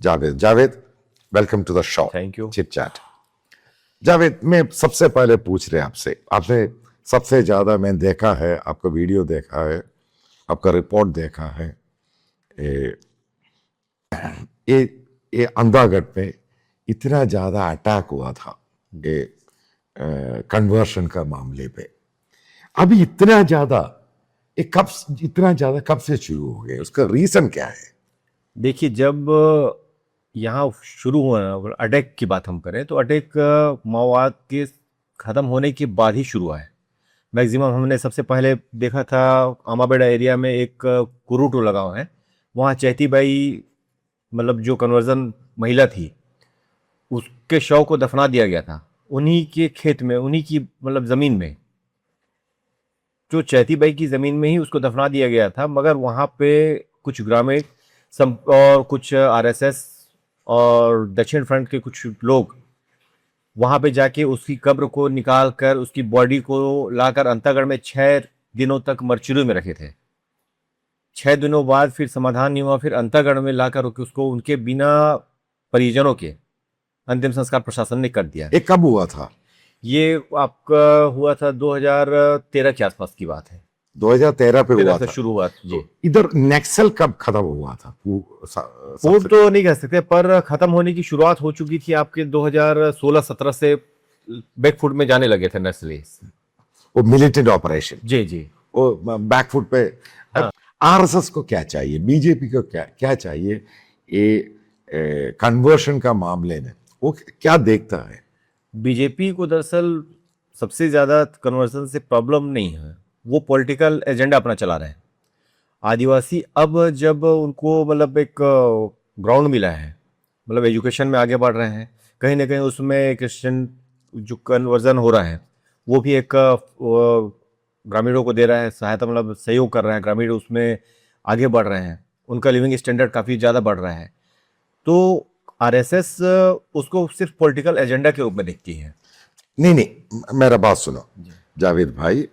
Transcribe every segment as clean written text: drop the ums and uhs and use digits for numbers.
Javed. Javed, welcome to the show. Thank you. Chit chat. Javed, मैं सबसे पहले पूछ रहे आपसे, आपने सबसे ज्यादा मैं देखा है, आपका वीडियो देखा है, आपका रिपोर्ट देखा है, ये ये ये अंधागढ़ पे इतना ज्यादा अटैक हुआ था ये कन्वर्शन का मामले पे। अभी इतना ज्यादा इतना ज्यादा कब से शुरू हो गया, उसका रीजन क्या है? देखिए, जब यहाँ शुरू हुआ, अटैक की बात हम करें तो अटैक माओवाद के ख़त्म होने के बाद ही शुरू हुआ है। मैक्सिमम हमने सबसे पहले देखा था आमाबेड़ा एरिया में एक कुरूटो लगा हुआ है, वहाँ चैती बाई मतलब जो कन्वर्जन महिला थी उसके शव को दफना दिया गया था उन्हीं के खेत में, उन्हीं की मतलब ज़मीन में, जो चैती बाई की ज़मीन में ही उसको दफना दिया गया था। मगर वहाँ पे कुछ ग्रामीण और कुछ आरएसएस और दक्षिण फ्रंट के कुछ लोग वहाँ पे जाके उसकी कब्र को निकाल कर उसकी बॉडी को लाकर अंतागढ़ में 6 दिनों तक मर्चुरी में रखे थे। 6 दिनों बाद फिर समाधान नहीं हुआ, फिर अंतागढ़ में लाकर उसको उनके बिना परिजनों के अंतिम संस्कार प्रशासन ने कर दिया। ये कब हुआ था? ये आपका हुआ था 2013 के आसपास की बात है। 2013 पे हुआ था शुरू हुआ जी। इधर नक्सल कब खत्म हुआ था? पूर्व तो नहीं कह सकते, पर खत्म होने की शुरुआत हो चुकी थी आपके 2016-17 से बैकफुट में जाने लगे थे नक्सली। वो मिलिटेंट ऑपरेशन। जी जी, वो बैकफुट पे। हाँ। आरएसएस को क्या चाहिए, बीजेपी को क्या चाहिए ये कन्वर्शन का मामले में? वो क्या देखता है? बीजेपी को दरअसल सबसे ज़्यादा कन्वर्सन से प्रॉब्लम नहीं है, वो पॉलिटिकल एजेंडा अपना चला रहे हैं। आदिवासी अब जब उनको मतलब एक ग्राउंड मिला है, मतलब एजुकेशन में आगे बढ़ रहे हैं, कहीं ना कहीं उसमें क्रिश्चियन जो कन्वर्जन हो रहा है वो भी एक ग्रामीणों को दे रहा है सहायता, मतलब सहयोग कर रहा है, ग्रामीण उसमें आगे बढ़ रहे हैं, उनका लिविंग स्टैंडर्ड काफ़ी ज़्यादा बढ़ रहा है। तो आरएसएस उसको सिर्फ पॉलिटिकल एजेंडा के रूप में देखती है। नहीं, मेरा बात सुनो जावेद भाई,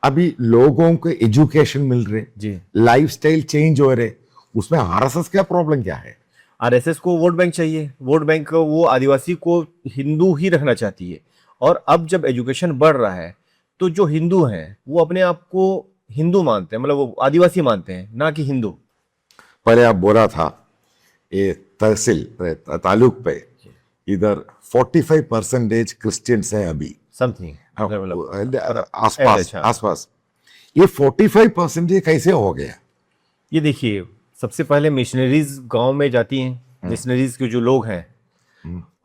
अभी लोगों को एजुकेशन मिल रहे जी, लाइफस्टाइल चेंज हो रहे, उसमें आरएसएस का प्रॉब्लम क्या है? आरएसएस को वोट बैंक चाहिए, वोट बैंक वो आदिवासी को हिंदू ही रखना चाहती है। और अब जब एजुकेशन बढ़ रहा है तो जो हिंदू हैं वो अपने आप को हिंदू मानते हैं, मतलब वो आदिवासी मानते हैं, ना कि हिंदू। पहले आप बोला था ये तहसील तालुक पे इधर 45% क्रिश्चियंस हैं अभी समथिंग आसपास। ये 45% कैसे हो गया? ये देखिए, सबसे पहले मिशनरीज गांव में जाती हैं, मिशनरीज के जो लोग हैं,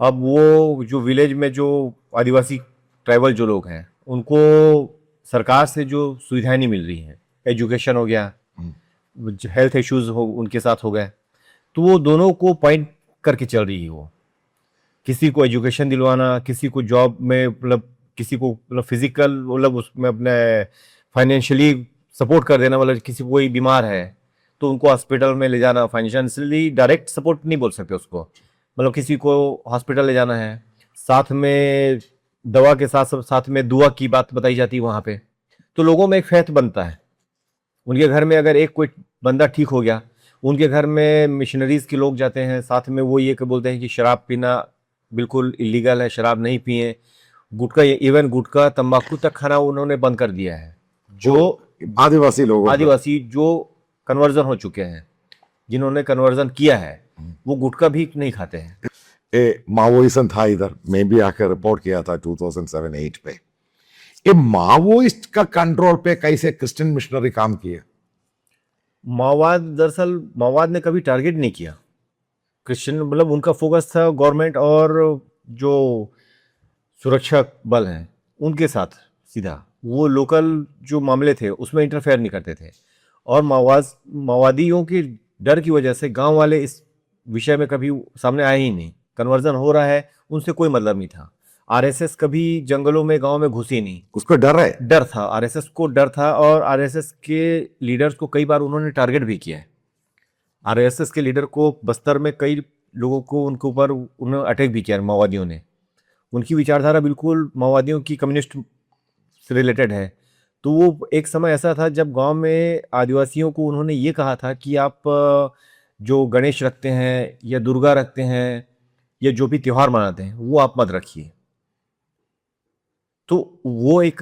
अब वो जो विलेज में जो आदिवासी ट्राइबल जो लोग हैं उनको सरकार से जो सुविधाएं नहीं मिल रही हैं, एजुकेशन हो गया, हेल्थ इश्यूज हो उनके साथ हो गए, तो वो दोनों को पॉइंट करके चल रही है। वो किसी को एजुकेशन दिलवाना, किसी को जॉब में, मतलब किसी को मतलब फिजिकल, मतलब उसमें अपने फाइनेंशियली सपोर्ट कर देना, मतलब किसी कोई बीमार है तो उनको हॉस्पिटल में ले जाना, फाइनेंशियली डायरेक्ट सपोर्ट नहीं बोल सकते उसको, मतलब किसी को हॉस्पिटल ले जाना है, साथ में दवा के साथ साथ में दुआ की बात बताई जाती है वहाँ पे। तो लोगों में एक फेथ बनता है। उनके घर में अगर एक कोई बंदा ठीक हो गया, उनके घर में मिशनरीज के लोग जाते हैं, साथ में वो ये बोलते हैं कि शराब पीना बिल्कुल इलीगल है, शराब नहीं पिए, गुटखा, इवन गुटखा तंबाकू तक खाना उन्होंने बंद कर दिया है। जो आदिवासी जो कन्वर्जन हो चुके हैं, जिन्होंने कन्वर्जन किया है, वो गुटखा भी नहीं खाते हैं। माओइज्म था इधर, मैं भी आकर रिपोर्ट किया था 2007-8 पे। ये माओइस्ट का कंट्रोल पे कैसे क्रिश्चियन मिशनरी काम किए? दरअसल माओवाद ने कभी टारगेट नहीं किया क्रिश्चियन, मतलब उनका फोकस था गवर्नमेंट और जो सुरक्षा बल हैं उनके साथ सीधा, वो लोकल जो मामले थे उसमें इंटरफेयर नहीं करते थे। और माओवादियों के डर की वजह से गांव वाले इस विषय में कभी सामने आए ही नहीं। कन्वर्जन हो रहा है उनसे कोई मतलब नहीं था। आरएसएस कभी जंगलों में गांव में घुसी नहीं, उसको डर था, आरएसएस को डर था। और आरएसएस के लीडर्स को कई बार उन्होंने टारगेट भी किया है। आरएसएस के लीडर को बस्तर में कई लोगों को उनके ऊपर उन्होंने अटैक भी किया माओवादियों ने। उनकी विचारधारा बिल्कुल माओवादियों की कम्युनिस्ट से रिलेटेड है। तो वो एक समय ऐसा था जब गांव में आदिवासियों को उन्होंने ये कहा था कि आप जो गणेश रखते हैं या दुर्गा रखते हैं या जो भी त्योहार मनाते हैं वो आप मत रखिए। तो वो एक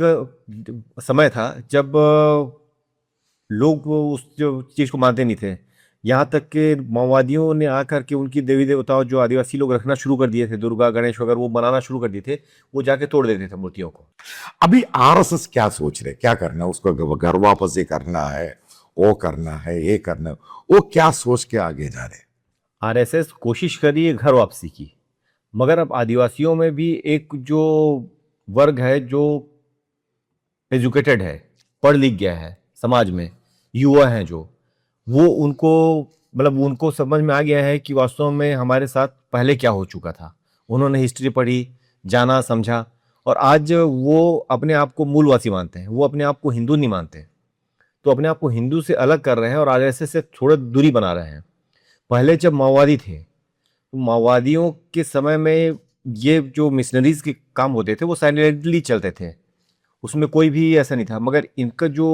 समय था जब लोग उस जो चीज़ को मानते नहीं थे। यहाँ तक कि माओवादियों ने आकर के उनकी देवी देवताओं जो आदिवासी लोग रखना शुरू कर दिए थे, दुर्गा गणेश वगैरह वो बनाना शुरू कर दिए थे, वो जाके तोड़ देते थे मूर्तियों को। अभी आरएसएस क्या सोच रहे, क्या करना है उसको, घर वापसी करना है, वो करना है, ये करना है, वो क्या सोच के आगे जा रहे? आरएसएस कोशिश करी है घर वापसी की, मगर अब आदिवासियों में भी एक जो वर्ग है जो एजुकेटेड है, पढ़ लिख गया है, समाज में युवा हैं जो, वो उनको मतलब उनको समझ में आ गया है कि वास्तव में हमारे साथ पहले क्या हो चुका था। उन्होंने हिस्ट्री पढ़ी, जाना, समझा, और आज वो अपने आप को मूलवासी मानते हैं, वो अपने आप को हिंदू नहीं मानते। तो अपने आप को हिंदू से अलग कर रहे हैं और आरएसएस से थोड़ा दूरी बना रहे हैं। पहले जब माओवादी थे तो माओवादियों के समय में ये जो मिशनरीज के काम होते थे वो साइलेंटली चलते थे, उसमें कोई भी ऐसा नहीं था। मगर इनका जो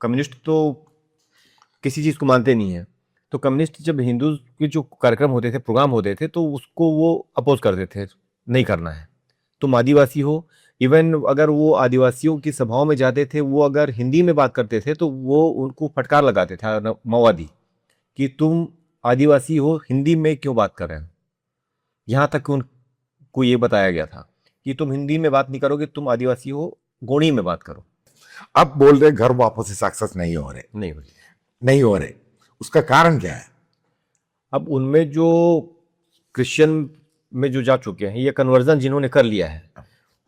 कम्युनिस्ट तो किसी चीज़ को मानते नहीं है, तो कम्युनिस्ट जब हिंदू के जो कार्यक्रम होते थे, प्रोग्राम होते थे, तो उसको वो अपोज करते थे, नहीं करना है। तुम आदिवासी हो, इवन अगर वो आदिवासियों की सभाओं में जाते थे, वो अगर हिंदी में बात करते थे तो वो उनको फटकार लगाते थे माओवादी कि तुम आदिवासी हो, हिंदी में क्यों बात कर रहे हो। यहाँ तक उनको ये बताया गया था कि तुम हिंदी में बात नहीं करोगे, तुम आदिवासी हो, गोणी में बात करो। अब बोल रहे घर वापसी सक्सेस नहीं हो रहे, नहीं होगी। नहीं हो रहे, उसका कारण क्या है? अब उनमें जो क्रिश्चियन में जो जा चुके हैं या कन्वर्जन जिन्होंने कर लिया है,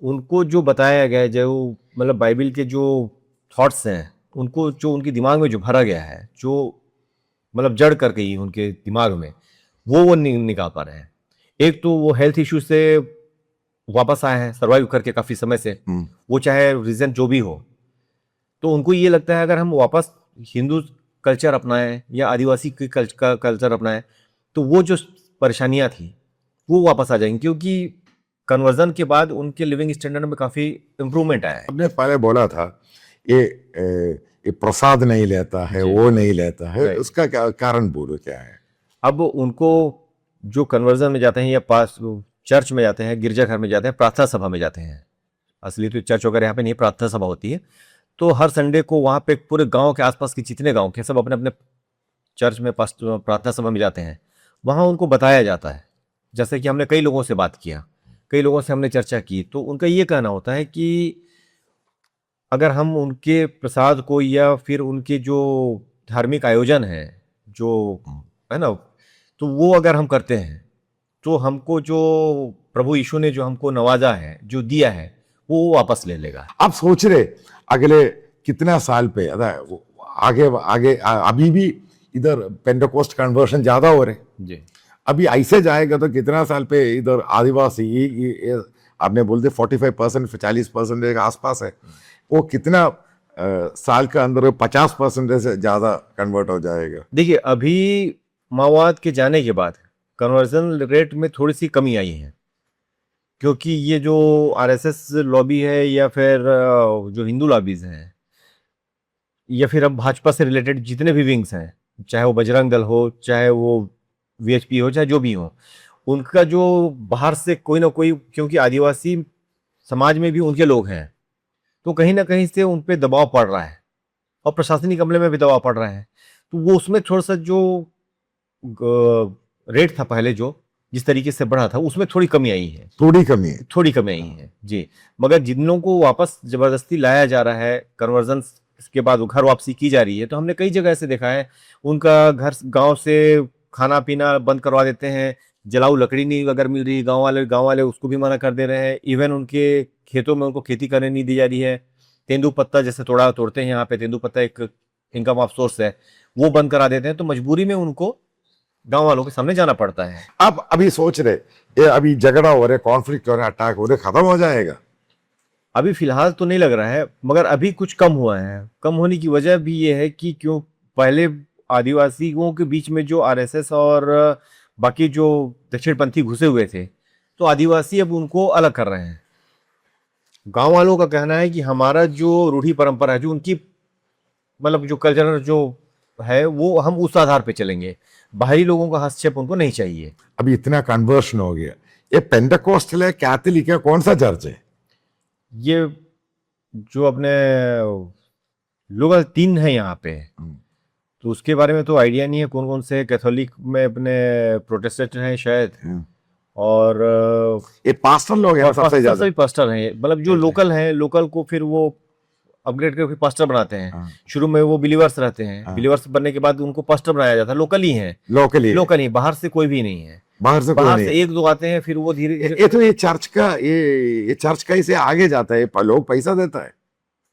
उनको जो बताया गया है, जो मतलब बाइबल के जो थॉट्स हैं, उनको जो उनके दिमाग में जो भरा गया है, जो मतलब जड़ कर गई उनके दिमाग में, वो नहीं निकाल पा रहे हैं। एक तो वो हेल्थ इश्यू से वापस आए हैं सर्वाइव करके काफ़ी समय से, वो चाहे रीज़न जो भी हो, तो उनको ये लगता है अगर हम वापस हिंदू कल्चर अपनाएं या आदिवासी की कल्चर अपनाएं तो वो जो परेशानियां थी वो वापस आ जाएंगी, क्योंकि कन्वर्जन के बाद उनके लिविंग स्टैंडर्ड में काफ़ी इम्प्रूवमेंट आया है। आपने पहले बोला था ये प्रसाद नहीं लेता है, वो नहीं लेता है, Right. उसका क्या कारण बोलो, क्या है? अब उनको जो कन्वर्जन में जाते हैं या पास चर्च में जाते हैं, गिरजाघर में जाते हैं, प्रार्थना सभा में जाते हैं, असली तो चर्च वगैरह यहाँ पे नहीं, प्रार्थना सभा होती है, तो हर संडे को वहाँ पे पूरे गांव के आसपास के जितने गांव के सब अपने अपने चर्च में प्रार्थना सभा में जाते हैं। वहाँ उनको बताया जाता है, जैसे कि हमने कई लोगों से बात किया, कई लोगों से हमने चर्चा की, तो उनका ये कहना होता है कि अगर हम उनके प्रसाद को या फिर उनके जो धार्मिक आयोजन है जो है ना, तो वो अगर हम करते हैं तो हमको जो प्रभु यीशु ने जो हमको नवाजा है, जो दिया है, वो वापस ले लेगा। आप सोच रहे अगले कितना साल पे आगे आगे अभी भी इधर पेंटेकोस्ट कन्वर्शन ज्यादा हो रहे, जी, अभी ऐसे जाएगा तो कितना साल पे इधर आदिवासी ये आपने बोलते 45% 40% के आसपास है, वो कितना साल के अंदर 50% से ज्यादा कन्वर्ट हो जाएगा। देखिए अभी माओवाद के जाने के बाद कन्वर्जन रेट में थोड़ी सी कमी आई है, क्योंकि ये जो आरएसएस लॉबी है या फिर जो हिंदू लॉबीज हैं या फिर अब भाजपा से रिलेटेड जितने भी विंग्स हैं, चाहे वो बजरंग दल हो, चाहे वो वीएचपी हो, चाहे जो भी हो, उनका जो बाहर से कोई ना कोई, क्योंकि आदिवासी समाज में भी उनके लोग हैं, तो कहीं ना कहीं से उन पर दबाव पड़ रहा है और प्रशासनिक अमले में भी दबाव पड़ रहा है। तो वो उसमें थोड़ा सा जो रेट था पहले जो जिस तरीके से बढ़ा था उसमें थोड़ी कमी आई है, थोड़ी कमी है, थोड़ी कमी आई है जी। मगर जिन लोगों को वापस जबरदस्ती लाया जा रहा है, कन्वर्जन के बाद वो घर वापसी की जा रही है, तो हमने कई जगह ऐसे देखा है, उनका घर गांव से खाना पीना बंद करवा देते हैं, जलाऊ लकड़ी नहीं अगर मिल रही, गांव वाले उसको भी मना कर दे रहे हैं, इवन उनके खेतों में उनको खेती करने नहीं दी जा रही है। तेंदुपत्ता जैसे तोड़ते हैं यहाँ पे, तेंदुपत्ता एक इनकम ऑफ सोर्स है, वो बंद करा देते हैं, तो मजबूरी में उनको गांव वालों के सामने जाना पड़ता है। आप अभी सोच रहे ये अभी झगड़ा हो रहे, कॉन्फ्लिक्ट हो रहे, अटैक हो रहे, खत्म हो जाएगा? अभी फिलहाल तो नहीं लग रहा है, मगर अभी कुछ कम हुआ है। कम होने की वजह भी ये है कि क्यों पहले आदिवासियों के बीच में जो आरएसएस और बाकी जो दक्षिणपंथी घुसे हुए थे, तो आदिवासी अब उनको अलग कर रहे हैं। गांव वालों का कहना है कि हमारा जो रूढ़ी परंपरा है, जो उनकी मतलब जो कल्चरल जो है, वो हम उस आधार पे चलेंगे। बाहरी लोगों का हस्तक्षेप उनको नहीं चाहिए। अभी इतना कन्वर्शन हो गया, ये पेंटेकोस्टल है, कैथोलिक है, कौन सा चर्च है? ये जो अपने लोकल 3 है यहाँ पे, तो उसके बारे में तो आइडिया नहीं है कौन कौन से। कैथोलिक में अपने प्रोटेस्टेंट हैं शायद, और ये पास्टर लोग हैं सबसे ज्यादा। सभी पास्टर हैं, मतलब जो लोकल हैं, लोकल को फिर वो अपग्रेड करके पास्टर बनाते हैं। शुरू में वो बिलीवर्स रहते हैं, बिलीवर्स बनने के बाद उनको पास्टर बनाया जाता है। लोकल ही है, लोकल ही, बाहर से कोई भी नहीं है। बाहर से एक दो आते हैं, फिर वो धीरे धीरे। ये तो ये चर्च का इसे आगे जाता है, लोग पैसा देता है।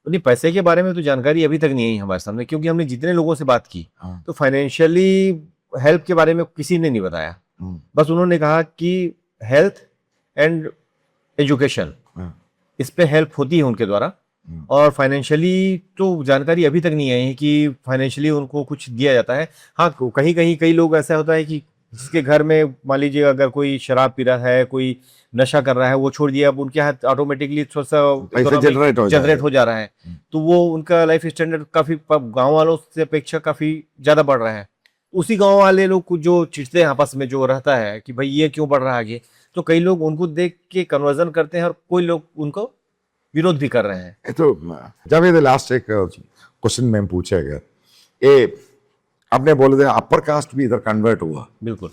नहीं, पैसे के बारे में तो जानकारी अभी तक नहीं है हमारे सामने, क्योंकि हमने जितने लोगों से बात की तो फाइनेंशियली हेल्प के बारे में किसी ने नहीं बताया। बस उन्होंने कहा कि हेल्थ एंड एजुकेशन, इस पे हेल्प होती है उनके द्वारा, और फाइनेंशियली तो जानकारी अभी तक नहीं आई है कि फाइनेंशियली उनको कुछ दिया जाता है। हाँ, कहीं कहीं कई लोग ऐसा होता है कि जिसके घर में मान लीजिए अगर कोई शराब पी रहा है, कोई नशा कर रहा है, वो छोड़ दिया, अब उनके हाथ ऑटोमेटिकली थोड़ा सा जनरेट हो जा रहा है, तो वो उनका लाइफ स्टैंडर्ड काफी गांव वालों से अपेक्षा काफी ज्यादा बढ़ रहा है। उसी गांव वाले लोग जो चिढ़ते हैं आपस में, जो रहता है कि भाई ये क्यों बढ़ रहा है आगे, तो कई लोग उनको देख के कन्वर्जन करते हैं और कोई लोग उनको विरोध भी कर रहे हैं। तो जावेद, लास्ट एक क्वेश्चन मैं पूछेगा, ये आपने बोले थे अपर कास्ट भी इधर कन्वर्ट हुआ। बिल्कुल।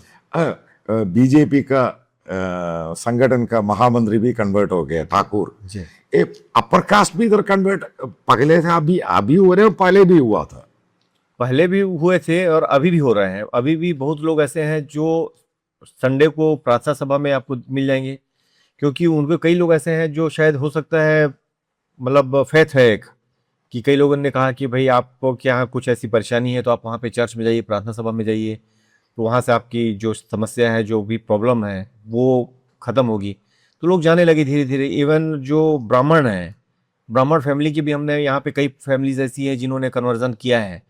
बीजेपी का संगठन का महामंत्री भी कन्वर्ट हो गया, ठाकुर जी। ये अपर कास्ट भी इधर कन्वर्ट पहले से अभी हो रहे, पहले भी हुआ था? पहले भी हुए थे और अभी भी हो रहे हैं। अभी भी बहुत लोग ऐसे हैं जो संडे को प्रार्थना सभा में आपको मिल जाएंगे, क्योंकि उनके कई लोग ऐसे हैं जो शायद हो सकता है, मतलब फेथ है एक, कि कई लोगों ने कहा कि भाई आपको क्या कुछ ऐसी परेशानी है तो आप वहाँ पे चर्च में जाइए, प्रार्थना सभा में जाइए, तो वहाँ से आपकी जो समस्या है, जो भी प्रॉब्लम है, वो ख़त्म होगी। तो लोग जाने लगे धीरे धीरे। इवन जो ब्राह्मण हैं, ब्राह्मण फैमिली की भी हमने यहाँ पे कई फैमिलीज ऐसी हैं जिन्होंने कन्वर्जन किया है,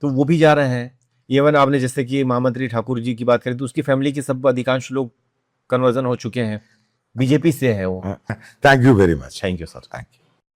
तो वो भी जा रहे हैं। इवन आपने जैसे कि महामंत्री ठाकुर जी की बात करें तो उसकी फैमिली के सब अधिकांश लोग कन्वर्जन हो चुके हैं, बीजेपी से है वो। Thank you very much. Thank you sir. Thank you.